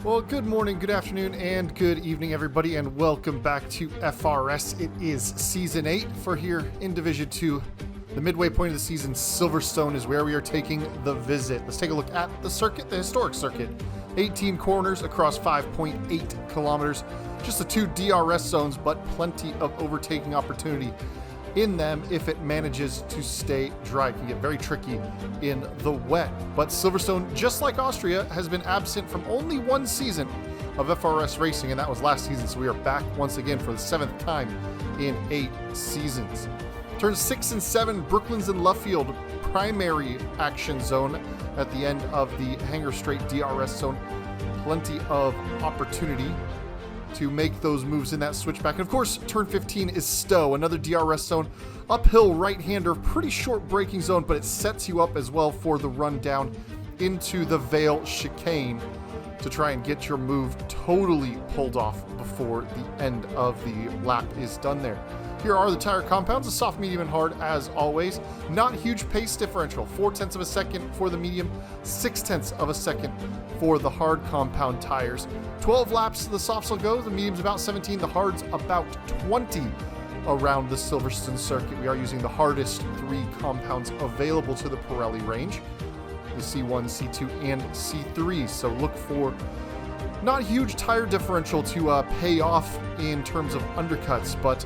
Well, good morning, good afternoon, and good evening, everybody, and welcome back to FRS. It is Season 8 for here in Division 2. The midway point of the season, Silverstone, is where we are taking the visit. Let's take a look at the circuit, the historic circuit. 18 corners across 5.8 kilometers. Just the 2 DRS zones, but plenty of overtaking opportunity in them if it manages to stay dry. It can get very tricky in the wet. But Silverstone, just like Austria, has been absent from only one season of FRS racing, and that was last season. So we are back once again for the 7th time in 8 seasons. Turns 6 and 7, Brooklands and Luffield, primary action zone at the end of the Hanger Straight DRS zone. Plenty of opportunity to make those moves in that switchback. And of course, turn 15 is Stowe, another DRS zone. Uphill right-hander, pretty short braking zone, but it sets you up as well for the run down into the Vale chicane to try and get your move totally pulled off before the end of the lap is done there. Here are the tire compounds, a soft, medium, and hard as always. Not huge pace differential, 0.4 of a second for the medium, 0.6 of a second for the hard compound tires. 12 laps the softs will go, the medium's about 17, the hard's about 20 around the Silverstone circuit. We are using the hardest 3 compounds available to the Pirelli range, the C1, C2, and C3. So look for not huge tire differential to pay off in terms of undercuts, but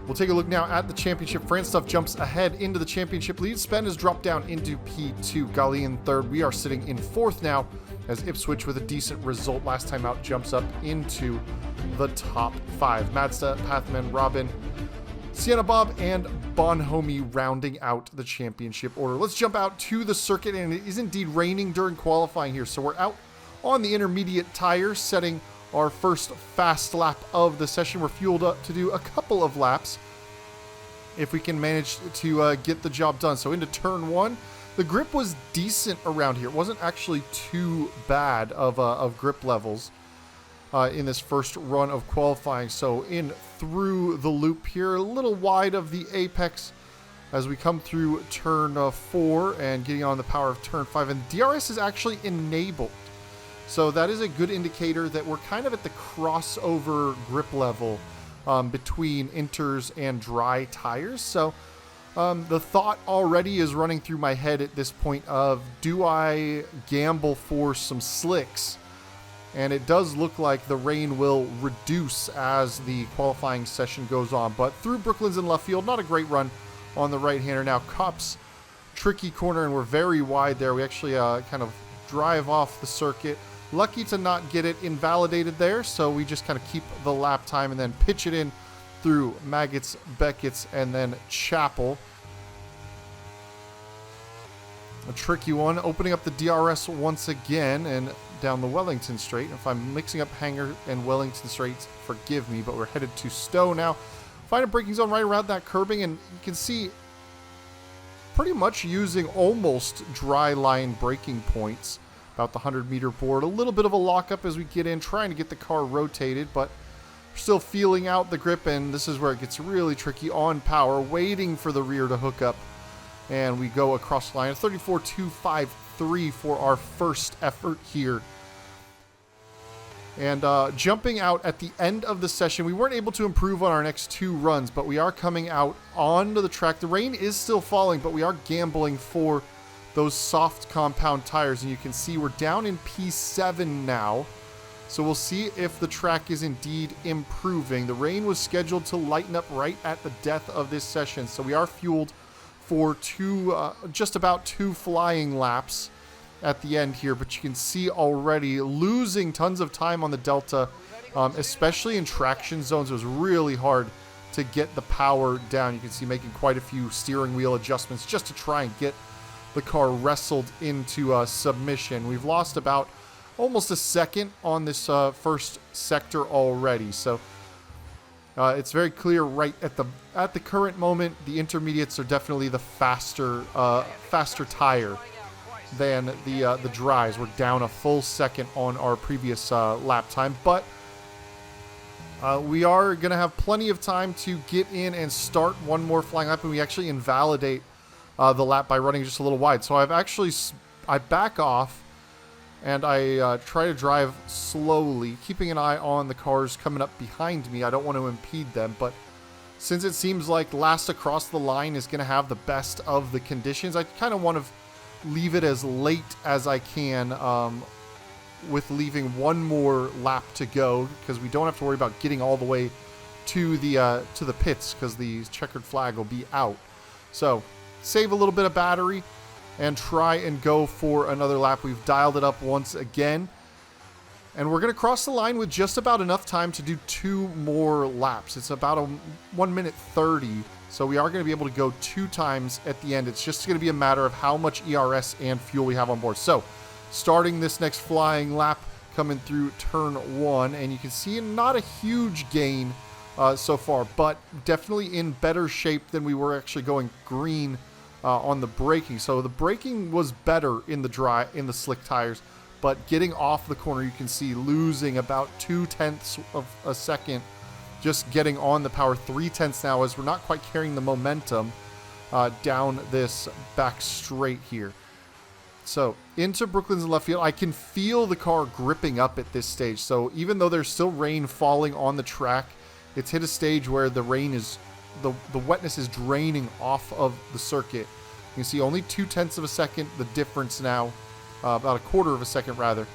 we'll take a look now at the championship. France Stuff jumps ahead into the championship lead. Spen has dropped down into P2. Gali in 3rd. We are sitting in 4th now as Ipswich, with a decent result last time out, jumps up into the top 5. Madsta, Pathman, Robin, Sienna Bob, and Bonhomie rounding out the championship order. Let's jump out to the circuit, and it is indeed raining during qualifying here. So we're out on the intermediate tires, setting our first fast lap of the session. We're fueled up to do a couple of laps if we can manage to get the job done. So into turn 1. The grip was decent around here. It wasn't actually too bad of grip levels in this first run of qualifying. So in through the loop here, a little wide of the apex as we come through turn 4 and getting on the power of turn 5. And DRS is actually enabled. So that is a good indicator that we're kind of at the crossover grip level between inters and dry tires. So the thought already is running through my head at this point of, do I gamble for some slicks? And it does look like the rain will reduce as the qualifying session goes on. But through Brooklands and Luffield, not a great run on the right-hander. Now Kopp's tricky corner, and we're very wide there. We actually kind of drive off the circuit. Lucky to not get it invalidated there, so we just kind of keep the lap time and then pitch it in through Maggots, Beckett's, and then Chapel. A tricky one, opening up the DRS once again and down the Wellington Straight. If I'm mixing up Hanger and Wellington Straights, forgive me, but we're headed to Stowe now. Find a braking zone right around that curbing, and you can see pretty much using almost dry line braking points. About the 100-meter board. A little bit of a lockup as we get in, trying to get the car rotated, but we're still feeling out the grip, and this is where it gets really tricky on power, waiting for the rear to hook up, and we go across the line. 34.253 for our first effort here. And jumping out at the end of the session, we weren't able to improve on our next 2 runs, but we are coming out onto the track. The rain is still falling, but we are gambling for those soft compound tires, and you can see we're down in P7 now. So we'll see if the track is indeed improving. The rain was scheduled to lighten up right at the death of this session, so we are fueled for just about 2 flying laps at the end here, but you can see already losing tons of time on the Delta, especially in traction zones. It was really hard to get the power down. You can see making quite a few steering wheel adjustments just to try and get the car wrestled into submission. We've lost about almost a second on this first sector already, so it's very clear right at the current moment the intermediates are definitely the faster tire than the dries. We're down a full second on our previous lap time, but we are going to have plenty of time to get in and start one more flying lap, and we actually invalidate the lap by running just a little wide. So I back off and I try to drive slowly, keeping an eye on the cars coming up behind me. I don't want to impede them, but since it seems like last across the line is going to have the best of the conditions, I kind of want to leave it as late as I can, with leaving one more lap to go, because we don't have to worry about getting all the way to the pits, because the checkered flag will be out. So save a little bit of battery and try and go for another lap. We've dialed it up once again, and we're going to cross the line with just about enough time to do 2 more laps. It's about a 1 minute 30, so we are going to be able to go 2 times at the end. It's just going to be a matter of how much ERS and fuel we have on board. So starting this next flying lap, coming through turn 1, and you can see not a huge gain so far, but definitely in better shape than we were actually going green on the braking. So the braking was better in the slick tires, but getting off the corner, you can see losing about 0.2 of a second, just getting on the power. 0.3 now, as we're not quite carrying the momentum down this back straight here. So into Brooklyn's left field, I can feel the car gripping up at this stage. So even though there's still rain falling on the track, it's hit a stage where the rain is, the wetness is draining off of the circuit. You can see only 0.2 of a second, the difference now, about 1/4 of a second rather,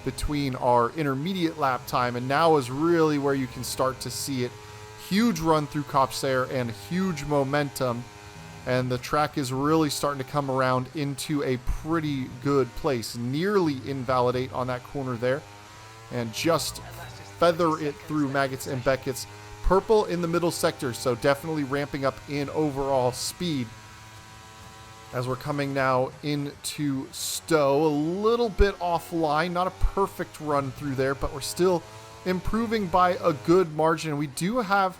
between our intermediate lap time, and now is really where you can start to see it. Huge run through Copse there and huge momentum, and the track is really starting to come around into a pretty good place. Nearly invalidate on that corner there, and just feather it through Maggots and Beckett's. Purple in the middle sector, so definitely ramping up in overall speed as we're coming now into Stowe. A little bit offline, not a perfect run through there, but we're still improving by a good margin. We do have,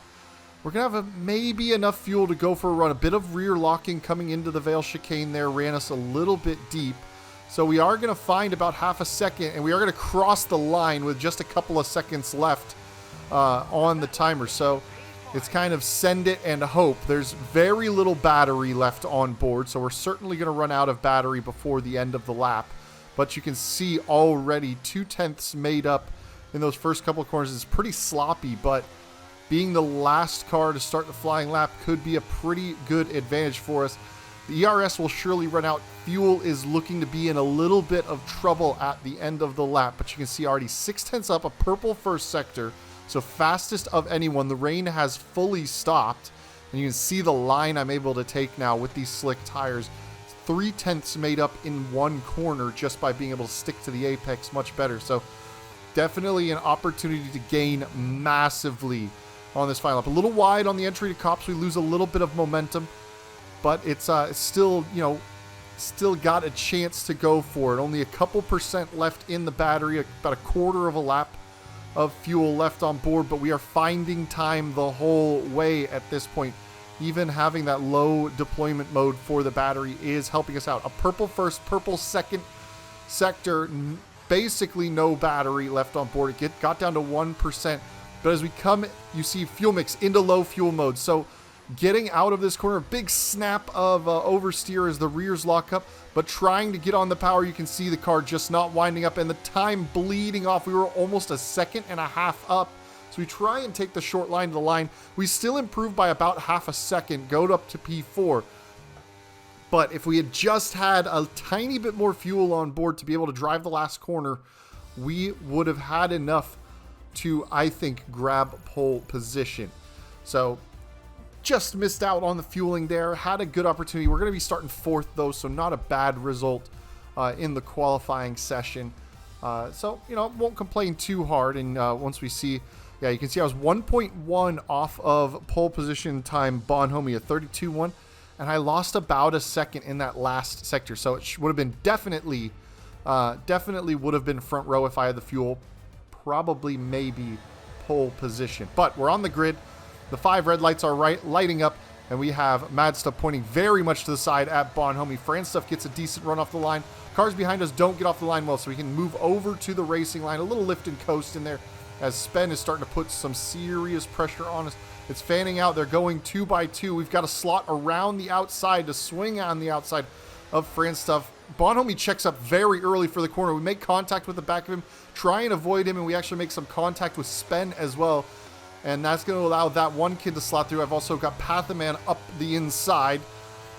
we're going to have maybe enough fuel to go for a run. A bit of rear locking coming into the Vale chicane there ran us a little bit deep. So we are going to find about half a second, and we are going to cross the line with just a couple of seconds left on the timer. So it's kind of send it and hope. There's very little battery left on board, so we're certainly going to run out of battery before the end of the lap. But you can see already 0.2 made up in those first couple of corners. It's pretty sloppy, but being the last car to start the flying lap could be a pretty good advantage for us. The ERS will surely run out. Fuel is looking to be in a little bit of trouble at the end of the lap, but you can see already 0.6 up, a purple first sector. So fastest of anyone. The rain has fully stopped, and you can see the line I'm able to take now with these slick tires. 0.3 made up in one corner just by being able to stick to the apex much better. So definitely an opportunity to gain massively on this final lap. A little wide on the entry to Copse. We lose a little bit of momentum, but it's still, you know, still got a chance to go for it. Only a couple % left in the battery, about 1/4 of a lap of fuel left on board, but we are finding time the whole way at this point. Even having that low deployment mode for the battery is helping us out. A purple first, purple second sector, basically no battery left on board. It got down to 1%, but as we come, you see fuel mix into low fuel mode. So getting out of this corner, big snap of oversteer as the rears lock up, but trying to get on the power. You can see the car just not winding up and the time bleeding off. We were almost 1.5 seconds up. So we try and take the short line to the line. We still improve by about 0.5 seconds, go up to P4. But if we had just had a tiny bit more fuel on board to be able to drive the last corner, we would have had enough to, I think, grab pole position. So just missed out on the fueling there. Had a good opportunity. We're going to be starting 4th, though, so not a bad result in the qualifying session. So, you know, won't complain too hard. And once we see, yeah, you can see I was 1.1 off of pole position time Bonhomie, a 32.1. And I lost about 1 second in that last sector. So it would have been definitely would have been front row if I had the fuel. Probably, maybe pole position. But we're on the grid. The 5 red lights are lighting up, and we have Mad Stuff pointing very much to the side at Bonhomie. Fran Stuff gets a decent run off the line. Cars behind us don't get off the line well, so we can move over to the racing line. A little lift and coast in there as Spen is starting to put some serious pressure on us. It's fanning out. They're going 2 by 2. We've got a slot around the outside to swing on the outside. of France stuff. Bonhomie checks up very early for the corner. We make contact with the back of him, try and avoid him, and we actually make some contact with Spen as well. And that's going to allow that one kid to slot through. I've also got Pathaman up the inside,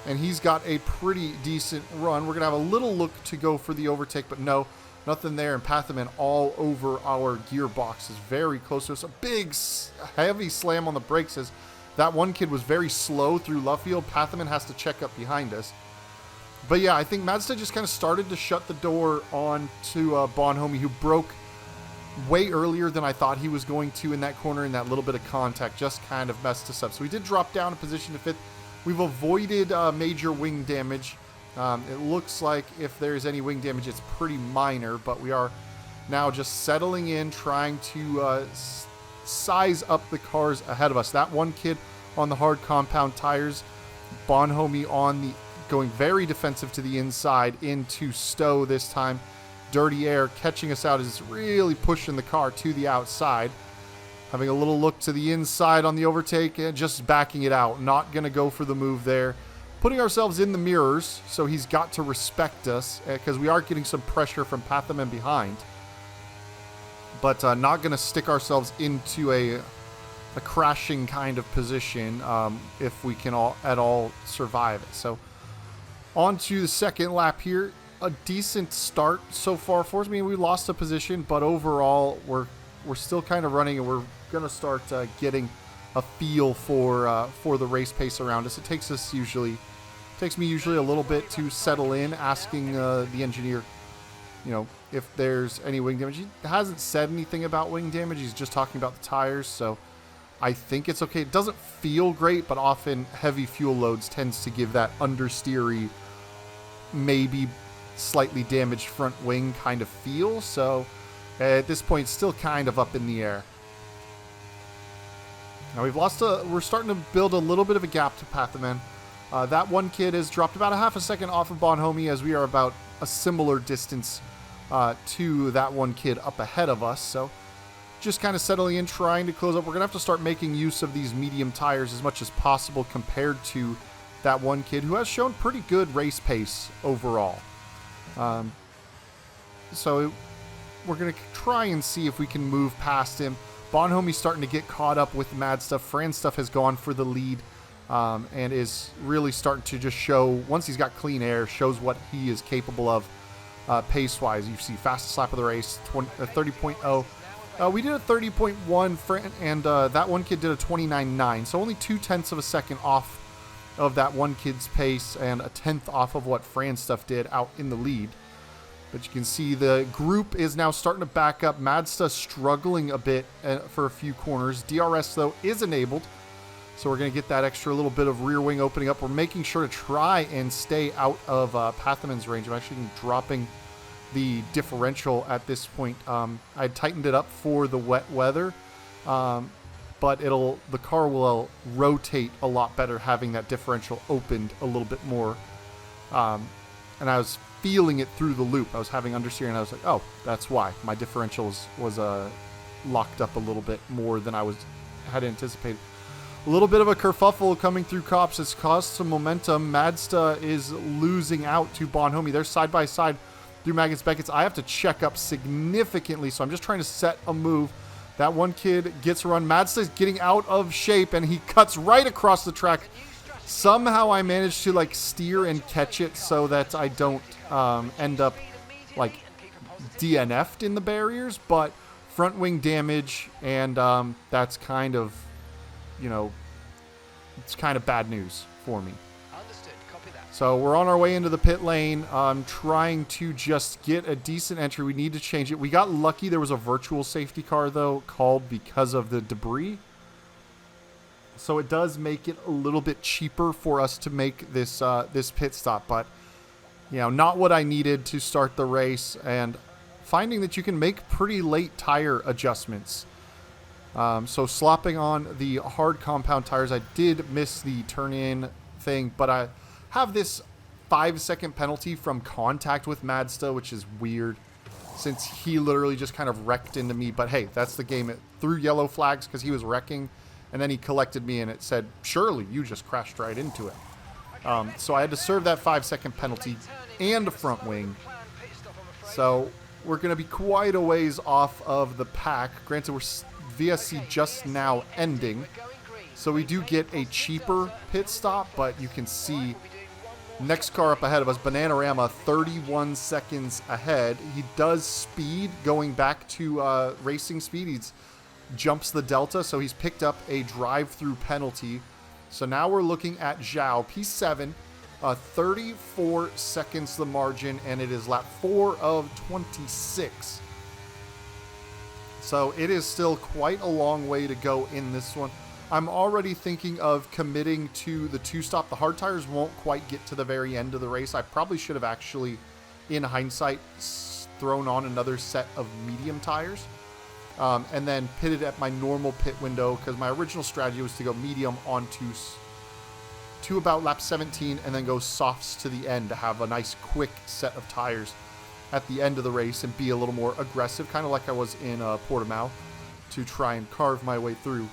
and he's got a pretty decent run. We're going to have a little look to go for the overtake, but no, nothing there. And Pathaman all over our gearbox is very close to us. A big, heavy slam on the brakes as that one kid was very slow through Luffield. Pathaman has to check up behind us. But yeah, I think Mazda just kind of started to shut the door on to Bonhomie, who broke way earlier than I thought he was going to in that corner, and that little bit of contact just kind of messed us up. So we did drop down a position to fifth. We've avoided major wing damage. It looks like if there's any wing damage, it's pretty minor, but we are now just settling in, trying to size up the cars ahead of us. That one kid on the hard compound tires, Bonhomie on the going very defensive to the inside into Stowe this time. Dirty Air catching us out is really pushing the car to the outside. Having a little look to the inside on the overtake and just backing it out. Not going to go for the move there. Putting ourselves in the mirrors, so he's got to respect us because we are getting some pressure from Pathaman behind. But not going to stick ourselves into a crashing kind of position if we can at all survive it. So on to the second lap here. A decent start so far for us. I mean, we lost a position, but overall we're still kind of running, and we're going to start getting a feel for the race pace around us. It takes me usually a little bit to settle in, asking the engineer, you know, if there's any wing damage. He hasn't said anything about wing damage. He's just talking about the tires, so I think it's okay. It doesn't feel great, but often heavy fuel loads tends to give that understeery, maybe slightly damaged front wing kind of feel. So at this point, it's still kind of up in the air. Now we're starting to build a little bit of a gap to Pathaman. That one kid has dropped about a half a second off of Bonhomie, as we are about a similar distance to that one kid up ahead of us. So just kind of settling in, trying to close up. We're going to have to start making use of these medium tires as much as possible compared to that one kid who has shown pretty good race pace overall. So we're going to try and see if we can move past him. Bonhomie's starting to get caught up with Mad Stuff. Fran Stuff has gone for the lead and is really starting to just show, once he's got clean air, shows what he is capable of pace-wise. You see fastest lap of the race, 30.0. We did a 30.1, and that one kid did a 29.9, so only 0.2 of a second off of that one kid's pace and a 10th off of what Fran Stuff did out in the lead. But you can see the group is now starting to back up. Madsta struggling a bit for a few corners. DRS, though, is enabled, so we're going to get that extra little bit of rear wing opening up. We're making sure to try and stay out of Pathaman's range. I'm actually dropping the differential at this point. I tightened it up for the wet weather, but the car will rotate a lot better having that differential opened a little bit more. And I was feeling it through the loop. I was having understeer, and I was like, oh, that's why. My differential was locked up a little bit more than I had anticipated. A little bit of a kerfuffle coming through Cops. It's caused some momentum. Madsta is losing out to Bonhomie. They're side by side through Magnus Beckett's. I have to check up significantly, so I'm just trying to set a move. That one kid gets a run. Madsta is getting out of shape, and he cuts right across the track. Somehow I managed to steer and catch it so that I don't end up DNF'd in the barriers, but front wing damage, and that's kind of, it's kind of bad news for me. So we're on our way into the pit lane. Trying to just get a decent entry. We need to change it. We got lucky. There was a virtual safety car, though, called because of the debris. So it does make it a little bit cheaper for us to make this this pit stop. But, not what I needed to start the race. And finding that you can make pretty late tire adjustments. So slopping on the hard compound tires. I did miss the turn-in thing, but I have this 5-second penalty from contact with Madsta, which is weird since he literally just kind of wrecked into me. But hey, that's the game. It threw yellow flags because he was wrecking, and then he collected me and it said, surely you just crashed right into it. So I had to serve that 5-second penalty and a front wing. So we're going to be quite a ways off of the pack. Granted, we're VSC just now ending, so we do get a cheaper pit stop, but you can see next car up ahead of us, Bananarama, 31 seconds ahead. He does speed going back to racing speed. He jumps the delta, so he's picked up a drive-through penalty. So now we're looking at Zhao, P7, 34 seconds the margin, and it is lap 4 of 26. So it is still quite a long way to go in this one. I'm already thinking of committing to the 2-stop. The hard tires won't quite get to the very end of the race. I probably should have actually, in hindsight, thrown on another set of medium tires. And then pitted at my normal pit window, because my original strategy was to go medium on to about lap 17 and then go softs to the end to have a nice quick set of tires at the end of the race and be a little more aggressive, kind of like I was in Portimao, to try and carve my way through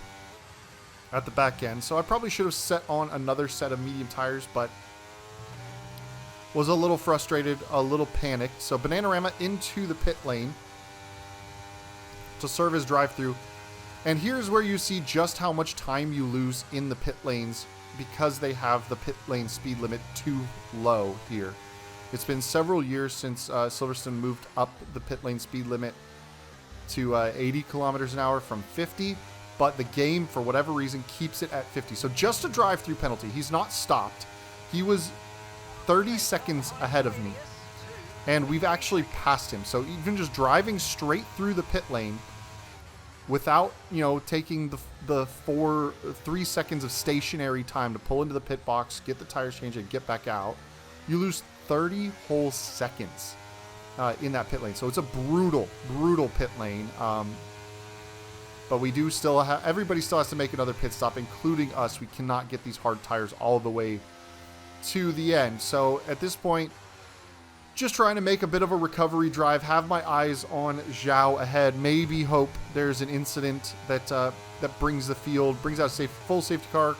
at the back end. So I probably should have set on another set of medium tires, but was a little frustrated, a little panicked. So Bananarama into the pit lane to serve his drive-through. And here's where you see just how much time you lose in the pit lanes because they have the pit lane speed limit too low here. It's been several years since Silverstone moved up the pit lane speed limit to 80 kilometers an hour from 50, but the game, for whatever reason, keeps it at 50. So just a drive-through penalty. He's not stopped. He was 30 seconds ahead of me, and we've actually passed him. So even just driving straight through the pit lane without, taking the 3 seconds of stationary time to pull into the pit box, get the tires changed, and get back out, you lose 30 whole seconds in that pit lane. So it's a brutal pit lane. But we do still have, everybody still has to make another pit stop, including us. We cannot get these hard tires all the way to the end. So at this point, just trying to make a bit of a recovery drive, have my eyes on Zhao ahead, maybe hope there's an incident that brings out a full safety car,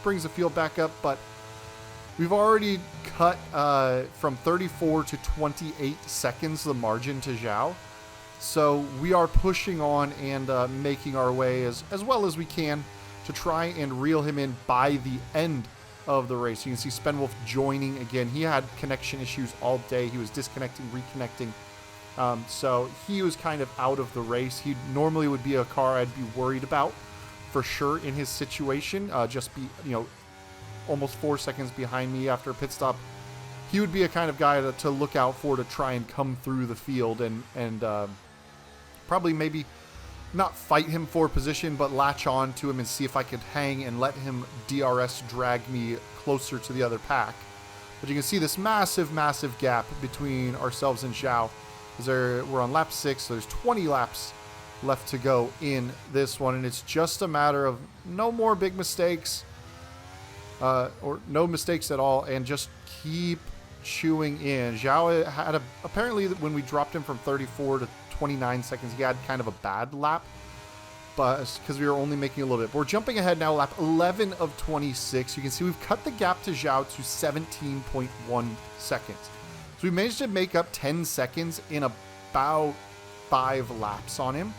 brings the field back up, but we've already cut from 34 to 28 seconds the margin to Zhao. So we are pushing on and making our way as well as we can to try and reel him in by the end of the race. You can see Spenwolf joining again. He had connection issues all day. He was disconnecting, reconnecting. So he was kind of out of the race. He normally would be a car I'd be worried about for sure in his situation. Just be, almost 4 seconds behind me after a pit stop. He would be a kind of guy to look out for to try and come through the field and probably maybe not fight him for position, but latch on to him and see if I could hang and let him DRS drag me closer to the other pack. But you can see this massive gap between ourselves and Zhao. We're on lap 6, so there's 20 laps left to go in this one, and it's just a matter of no more big mistakes, or no mistakes at all, and just keep chewing in. Zhao had apparently when we dropped him from 34 to 29 seconds, he had kind of a bad lap, but because we were only making a little bit. But we're jumping ahead now, lap 11 of 26. You can see we've cut the gap to Zhao to 17.1 seconds. So we managed to make up 10 seconds in about 5 laps on him.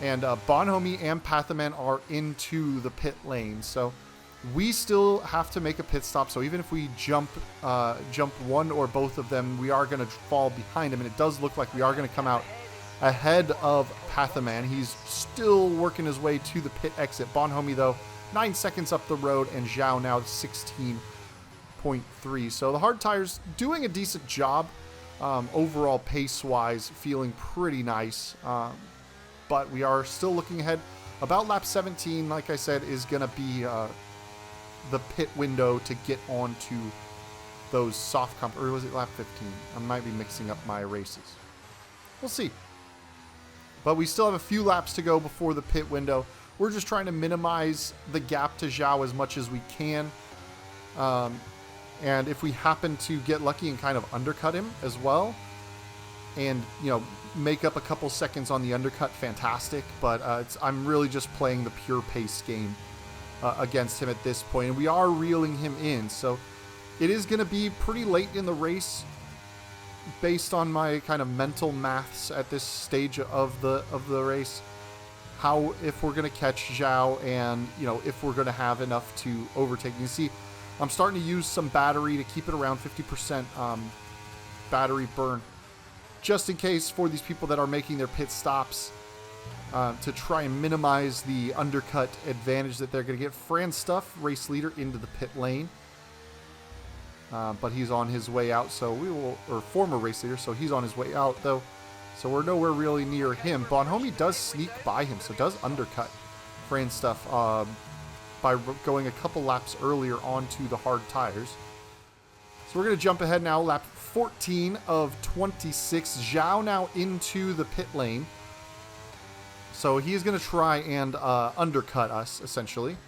And Bonhomie and Pathaman are into the pit lane. So we still have to make a pit stop. So even if we jump one or both of them, we are going to fall behind him. And it does look like we are going to come out ahead of Pathaman. He's still working his way to the pit exit. Bonhomie, though, 9 seconds up the road, and Zhao now 16.3. So the hard tires doing a decent job. Overall, pace-wise, feeling pretty nice. But we are still looking ahead. About lap 17, like I said, is going to be the pit window to get onto those soft comp, or was it lap 15? I might be mixing up my races. We'll see. But we still have a few laps to go before the pit window. We're just trying to minimize the gap to Zhao as much as we can. And if we happen to get lucky and kind of undercut him as well, and, make up a couple seconds on the undercut, fantastic. But I'm really just playing the pure pace game against him at this point, and we are reeling him in. So it is going to be pretty late in the race based on my kind of mental maths at this stage of the race. How, if we're going to catch Zhao, and if we're going to have enough to overtake. You see, I'm starting to use some battery to keep it around 50% battery burn, just in case for these people that are making their pit stops, to try and minimize the undercut advantage that they're going to get. Fran Stuff, race leader, into the pit lane, but he's on his way out. So we will, or former race leader, so he's on his way out though. So we're nowhere really near him. Bonhomie does sneak by him, so does undercut Fran Stuff by going a couple laps earlier onto the hard tires. So we're going to jump ahead now. Lap 14 of 26. Zhao now into the pit lane. So he's going to try and undercut us, essentially,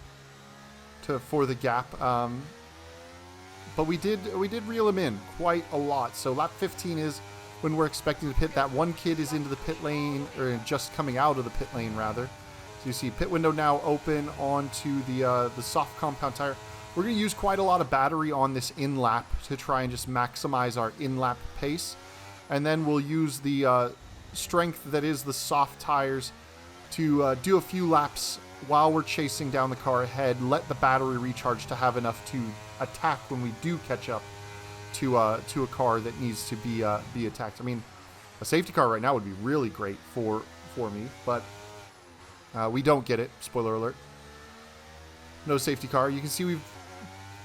for the gap. But we did reel him in quite a lot. So lap 15 is when we're expecting to pit. That one kid is into the pit lane, or just coming out of the pit lane, rather. So you see pit window now open onto the soft compound tire. We're going to use quite a lot of battery on this in-lap to try and just maximize our in-lap pace. And then we'll use the strength that is the soft tires to do a few laps while we're chasing down the car ahead. Let the battery recharge to have enough to attack when we do catch up to a car that needs to be attacked. I mean, a safety car right now would be really great for me, but we don't get it. Spoiler alert. No safety car. You can see we've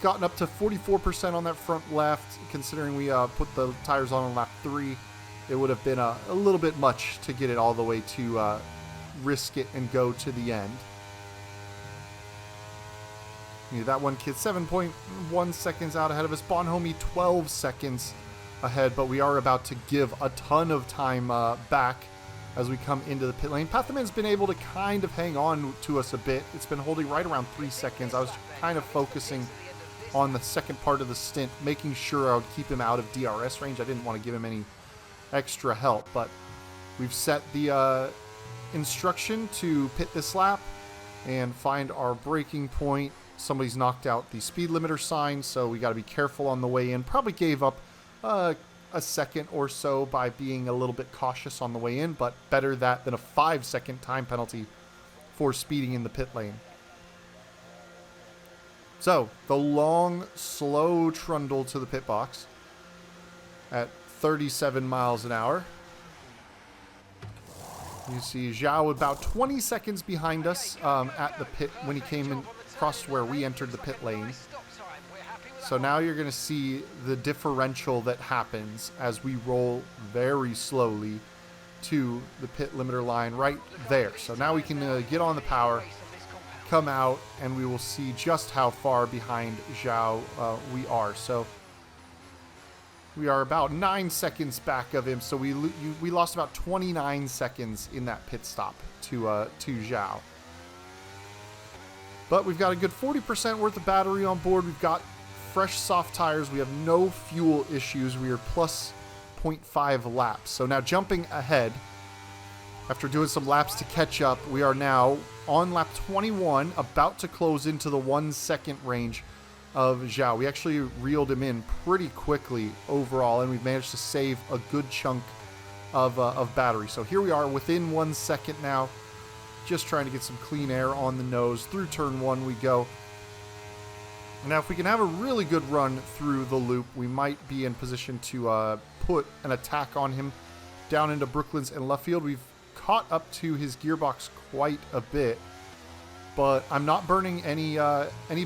gotten up to 44% on that front left. Considering we put the tires on lap 3, it would have been a little bit much to get it all the way to risk it and go to the end. That one kid 7.1 seconds out ahead of us. Bonhomie 12 seconds ahead, but we are about to give a ton of time back as we come into the pit lane. Pathaman's been able to kind of hang on to us a bit. It's been holding right around 3 seconds. I was kind of focusing on the second part of the stint, making sure I would keep him out of DRS range. I didn't want to give him any extra help, but we've set the instruction to pit this lap and find our braking point. Somebody's knocked out the speed limiter sign, so we got to be careful on the way in. Probably gave up a second or so by being a little bit cautious on the way in, but better that than a 5-second time penalty for speeding in the pit lane. So the long, slow trundle to the pit box at 37 miles an hour. You see Zhao about 20 seconds behind us at the pit when he came in, across where we entered the pit lane. So now you're going to see the differential that happens as we roll very slowly to the pit limiter line right there. So now we can get on the power, come out, and we will see just how far behind Zhao we are. So we are about 9 seconds back of him. So we lost about 29 seconds in that pit stop to Zhao. But we've got a good 40% worth of battery on board. We've got fresh soft tires. We have no fuel issues. We are plus 0.5 laps. So now jumping ahead, after doing some laps to catch up, we are now on lap 21, about to close into the 1 second range of Zhao. We actually reeled him in pretty quickly overall, and we've managed to save a good chunk of battery. So here we are within 1 second now. Just trying to get some clean air on the nose. Through turn 1 we go. Now if we can have a really good run through the loop, we might be in position to put an attack on him down into Brooklands and left field. We've caught up to his gearbox quite a bit, but I'm not burning any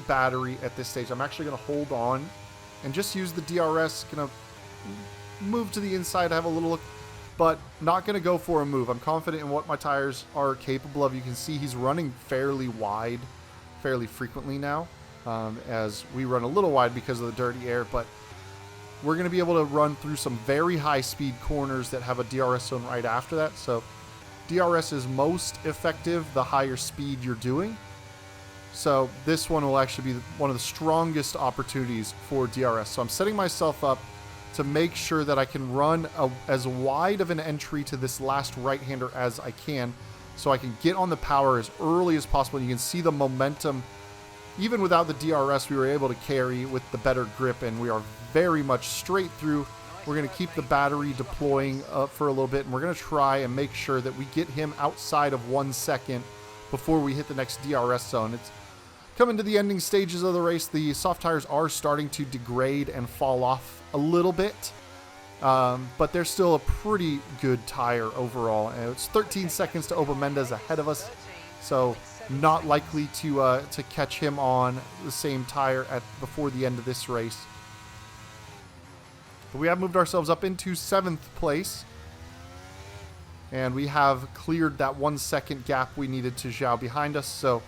battery at this stage. I'm actually going to hold on and just use the DRS. Going to move to the inside, have a little look, but not going to go for a move. I'm confident in what my tires are capable of. You can see he's running fairly wide fairly frequently now, as we run a little wide because of the dirty air, but we're going to be able to run through some very high speed corners that have a DRS zone right after that. So DRS is most effective the higher speed you're doing. So this one will actually be one of the strongest opportunities for DRS. So I'm setting myself up to make sure that I can run as wide of an entry to this last right-hander as I can, so I can get on the power as early as possible. You can see the momentum even without the DRS, we were able to carry with the better grip, and we are very much straight through. We're going to keep the battery deploying for a little bit, and we're going to try and make sure that we get him outside of 1 second before we hit the next DRS zone. It's coming to the ending stages of the race. The soft tires are starting to degrade and fall off a little bit, but they're still a pretty good tire overall. And it's 13 seconds to Oba Mendez ahead of us, so not likely to catch him on the same tire before the end of this race. But we have moved ourselves up into 7th place, and we have cleared that 1 second gap we needed to Zhao behind us. So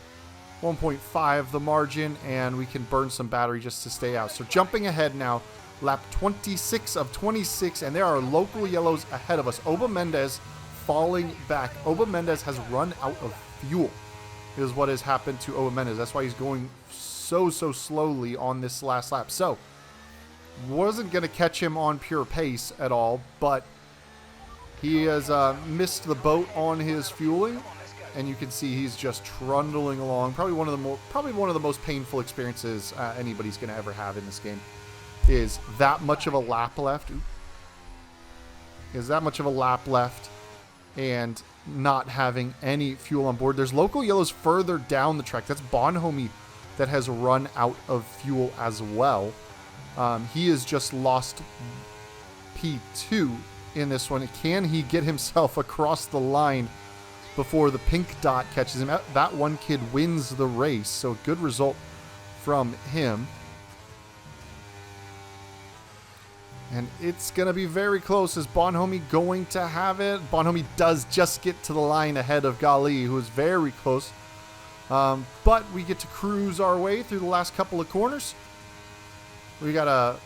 1.5 the margin, and we can burn some battery just to stay out. So jumping ahead now, lap 26 of 26, and there are local yellows ahead of us. Oba Mendez falling back. Oba Mendez has run out of fuel, is what has happened to Oba Mendez. That's why he's going so slowly on this last lap. So wasn't going to catch him on pure pace at all, but he has missed the boat on his fueling, and you can see he's just trundling along. Probably one of the most painful experiences anybody's going to ever have in this game is that much of a lap left. And not having any fuel on board. There's local yellows further down the track. That's Bonhomie that has run out of fuel as well. He has just lost P2 in this one. Can he get himself across the line before the pink dot catches him? That one kid wins the race, so good result from him. And it's going to be very close. Is Bonhomie going to have it? Bonhomie does just get to the line ahead of Gali, who is very close. But we get to cruise our way through the last couple of corners. We got a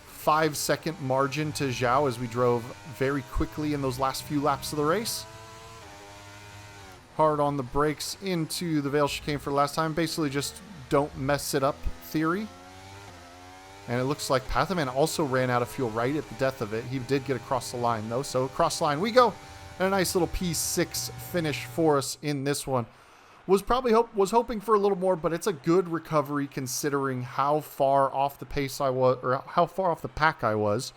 5 second margin to Zhao as we drove very quickly in those last few laps of the race. Hard on the brakes into the Vale chicane for the last time. Basically just don't mess it up theory. And it looks like Pathaman also ran out of fuel right at the death of it. He did get across the line, though. So across the line we go. And a nice little P6 finish for us in this one. Was hoping for a little more, but it's a good recovery considering how far off the pace I was, or how far off the pack I was,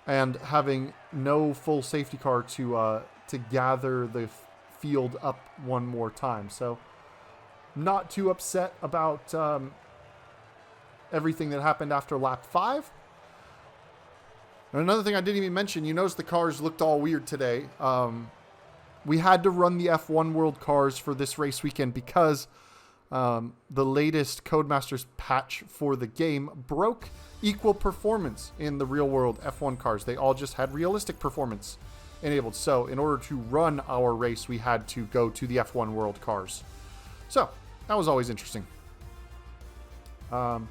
and having no full safety car to gather the field up one more time. So not too upset about everything that happened after lap 5. And another thing I didn't even mention, you notice the cars looked all weird today. We had to run the F1 World cars for this race weekend because the latest Codemasters patch for the game broke equal performance in the real world F1 cars. They all just had realistic performance enabled. So in order to run our race, we had to go to the F1 World cars. So that was always interesting. And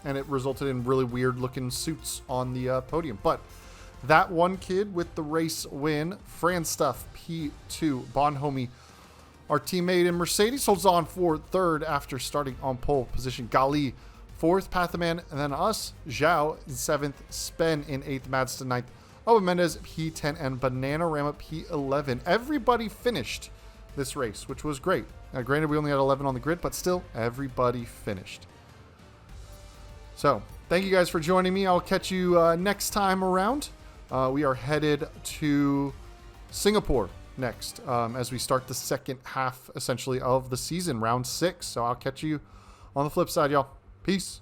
it resulted in really weird looking suits on the podium. But that one kid with the race win, Franstuff P2, Bonhomie, our teammate in Mercedes, holds on for 3rd after starting on pole position. Gali 4th, Pathaman, and then us, Zhao in 7th, Spen in 8th, Madston 9th, Oba Mendez P10, and Bananarama P11. Everybody finished this race, which was great. Now, granted, we only had 11 on the grid, but still, everybody finished. So, thank you guys for joining me. I'll catch you next time around. We are headed to Singapore next as we start the second half, essentially, of the season, round 6. So I'll catch you on the flip side, y'all. Peace.